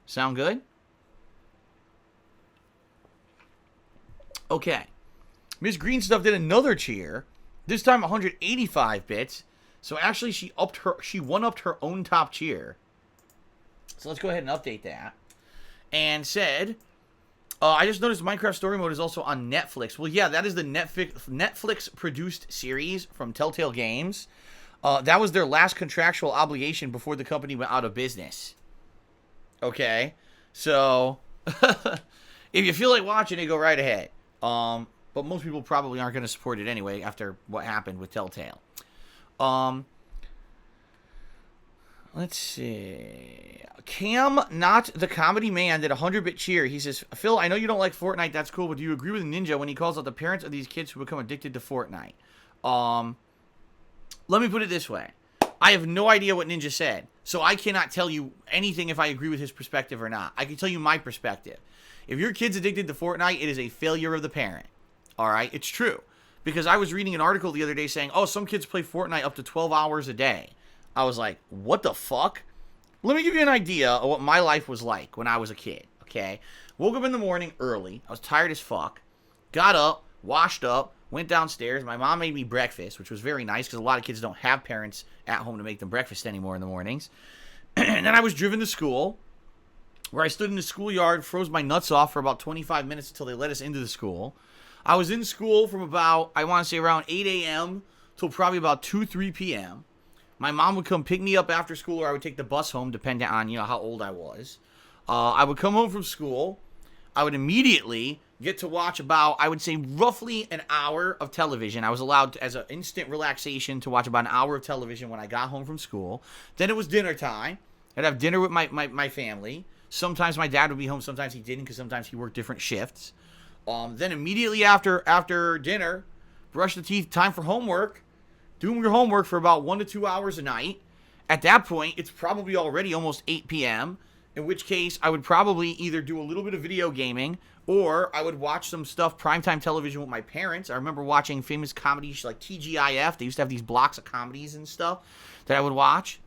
Sound good? Okay. Miss Green Stuff did another cheer. This time 185 bits. So actually she one-upped her own top cheer. So let's go ahead and update that. And said, I just noticed Minecraft Story Mode is also on Netflix. Well, yeah, that is the Netflix-produced series from Telltale Games. That was their last contractual obligation before the company went out of business. Okay? So, if you feel like watching it, go right ahead. But most people probably aren't going to support it anyway after what happened with Telltale. Let's see. Cam, not the comedy man, did a 100-bit cheer. He says, Phil, I know you don't like Fortnite. That's cool. But do you agree with Ninja when he calls out the parents of these kids who become addicted to Fortnite? Let me put it this way. I have no idea what Ninja said. So I cannot tell you anything if I agree with his perspective or not. I can tell you my perspective. If your kid's addicted to Fortnite, it is a failure of the parent. All right? It's true. Because I was reading an article the other day saying, oh, some kids play Fortnite up to 12 hours a day. I was like, what the fuck? Let me give you an idea of what my life was like when I was a kid, okay? Woke up in the morning early. I was tired as fuck. Got up, washed up, went downstairs. My mom made me breakfast, which was very nice because a lot of kids don't have parents at home to make them breakfast anymore in the mornings. And then I was driven to school, where I stood in the schoolyard, froze my nuts off for about 25 minutes until they let us into the school. I was in school from about, I want to say around 8 a.m. till probably about 2, 3 p.m. My mom would come pick me up after school, or I would take the bus home, depending on, how old I was. I would come home from school. I would immediately get to watch about, I would say, roughly an hour of television. I was allowed, to, as an instant relaxation, to watch about an hour of television when I got home from school. Then it was dinner time. I'd have dinner with my family. Sometimes my dad would be home. Sometimes he didn't, because sometimes he worked different shifts. Then immediately after dinner, brush the teeth, time for homework. Doing your homework for about 1 to 2 hours a night. At that point, it's probably already almost 8 p.m., in which case I would probably either do a little bit of video gaming, or I would watch some stuff, primetime television with my parents. I remember watching famous comedies like TGIF. They used to have these blocks of comedies and stuff that I would watch.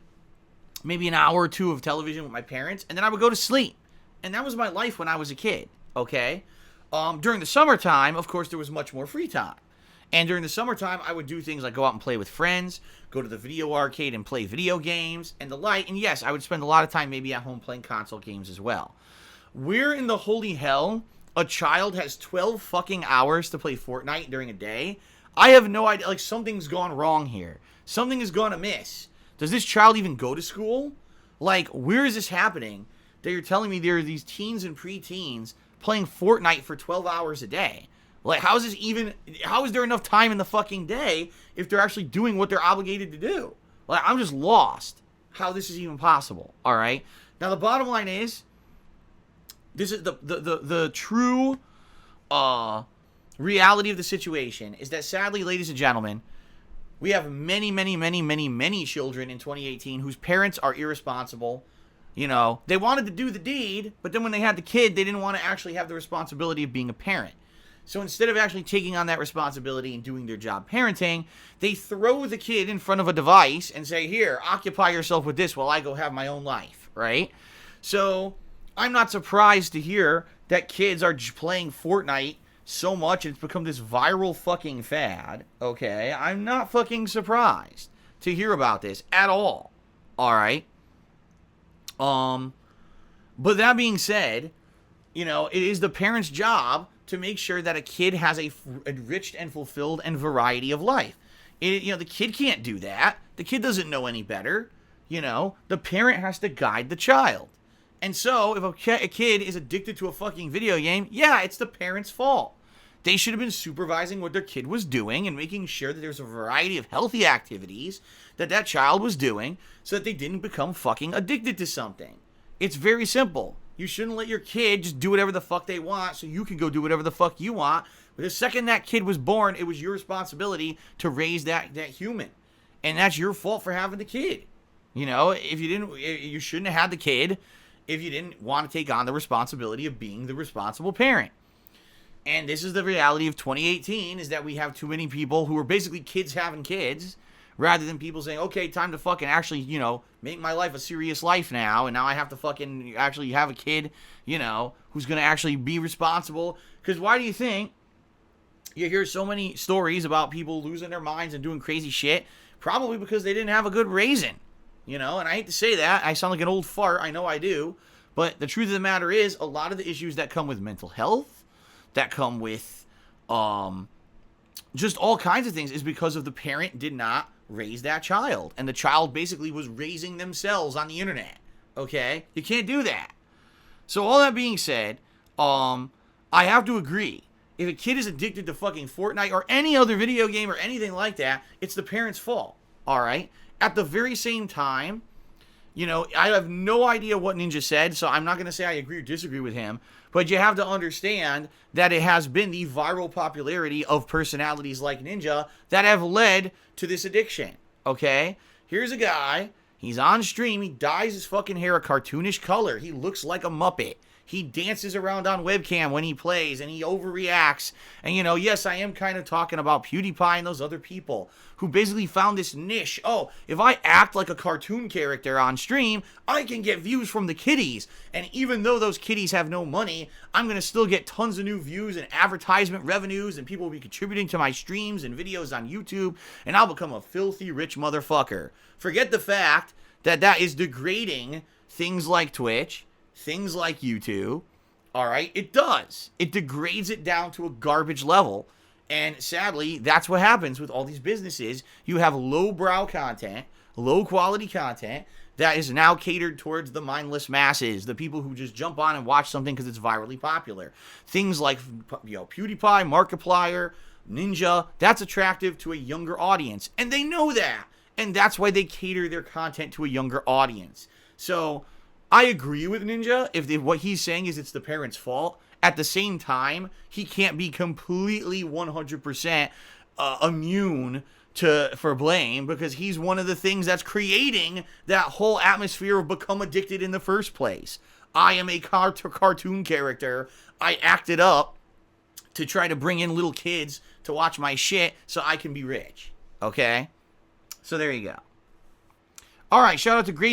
Maybe an hour or two of television with my parents, and then I would go to sleep. And that was my life when I was a kid, okay? During the summertime, of course, there was much more free time. And during the summertime, I would do things like go out and play with friends, go to the video arcade and play video games, and the like. And yes, I would spend a lot of time maybe at home playing console games as well. Where in the holy hell a child has 12 fucking hours to play Fortnite during a day? I have no idea. Like, something's gone wrong here. Something has gone amiss. Does this child even go to school? Like, where is this happening that you're telling me there are these teens and preteens playing Fortnite for 12 hours a day? Like, how is there enough time in the fucking day if they're actually doing what they're obligated to do? Like, I'm just lost how this is even possible, all right? Now, the bottom line is, this is the true reality of the situation is that, sadly, ladies and gentlemen, we have many, many, many, many, many children in 2018 whose parents are irresponsible. They wanted to do the deed, but then when they had the kid, they didn't want to actually have the responsibility of being a parent. So instead of actually taking on that responsibility and doing their job parenting, they throw the kid in front of a device and say, here, occupy yourself with this while I go have my own life, right? So I'm not surprised to hear that kids are playing Fortnite so much it's become this viral fucking fad, okay? I'm not fucking surprised to hear about this at all, all right? But that being said, it is the parent's job to make sure that a kid has a enriched and fulfilled and variety of life. The kid can't do that. The kid doesn't know any better. The parent has to guide the child. And so, if a kid is addicted to a fucking video game, yeah, it's the parent's fault. They should have been supervising what their kid was doing and making sure that there's a variety of healthy activities that child was doing so that they didn't become fucking addicted to something. It's very simple. You shouldn't let your kid just do whatever the fuck they want so you can go do whatever the fuck you want. But the second that kid was born, it was your responsibility to raise that human. And that's your fault for having the kid. If you shouldn't have had the kid if you didn't want to take on the responsibility of being the responsible parent. And this is the reality of 2018, is that we have too many people who are basically kids having kids, rather than people saying, okay, time to fucking actually, you know, make my life a serious life now, and now I have to fucking actually have a kid, you know, who's going to actually be responsible. Because why do you think you hear so many stories about people losing their minds and doing crazy shit? Probably because they didn't have a good raising, you know, and I hate to say that. I sound like an old fart. I know I do. But the truth of the matter is, a lot of the issues that come with mental health, that come with just all kinds of things, is because of the parent did not raise that child. And the child basically was raising themselves on the internet. Okay? You can't do that. So all that being said, I have to agree. If a kid is addicted to fucking Fortnite or any other video game or anything like that, it's the parent's fault. All right? At the very same time, you know, I have no idea what Ninja said, so I'm not going to say I agree or disagree with him. But you have to understand that it has been the viral popularity of personalities like Ninja that have led to this addiction. Okay? Here's a guy. He's on stream. He dyes his fucking hair a cartoonish color. He looks like a Muppet. He dances around on webcam when he plays, and he overreacts. And, you know, yes, I am kind of talking about PewDiePie and those other people who basically found this niche. Oh, if I act like a cartoon character on stream, I can get views from the kiddies. And even though those kiddies have no money, I'm going to still get tons of new views and advertisement revenues, and people will be contributing to my streams and videos on YouTube, and I'll become a filthy rich motherfucker. Forget the fact that that is degrading things like Twitch, things like YouTube, all right? It does. It degrades it down to a garbage level. And sadly, that's what happens with all these businesses. You have lowbrow content, low-quality content that is now catered towards the mindless masses, the people who just jump on and watch something because it's virally popular. Things like, you know, PewDiePie, Markiplier, Ninja, that's attractive to a younger audience. And they know that. And that's why they cater their content to a younger audience. So I agree with Ninja if what he's saying is it's the parent's fault. At the same time, he can't be completely 100% immune for blame, because he's one of the things that's creating that whole atmosphere of become addicted in the first place. I am a cartoon character. I acted up to try to bring in little kids to watch my shit so I can be rich. Okay? So there you go. All right, shout out to Grace.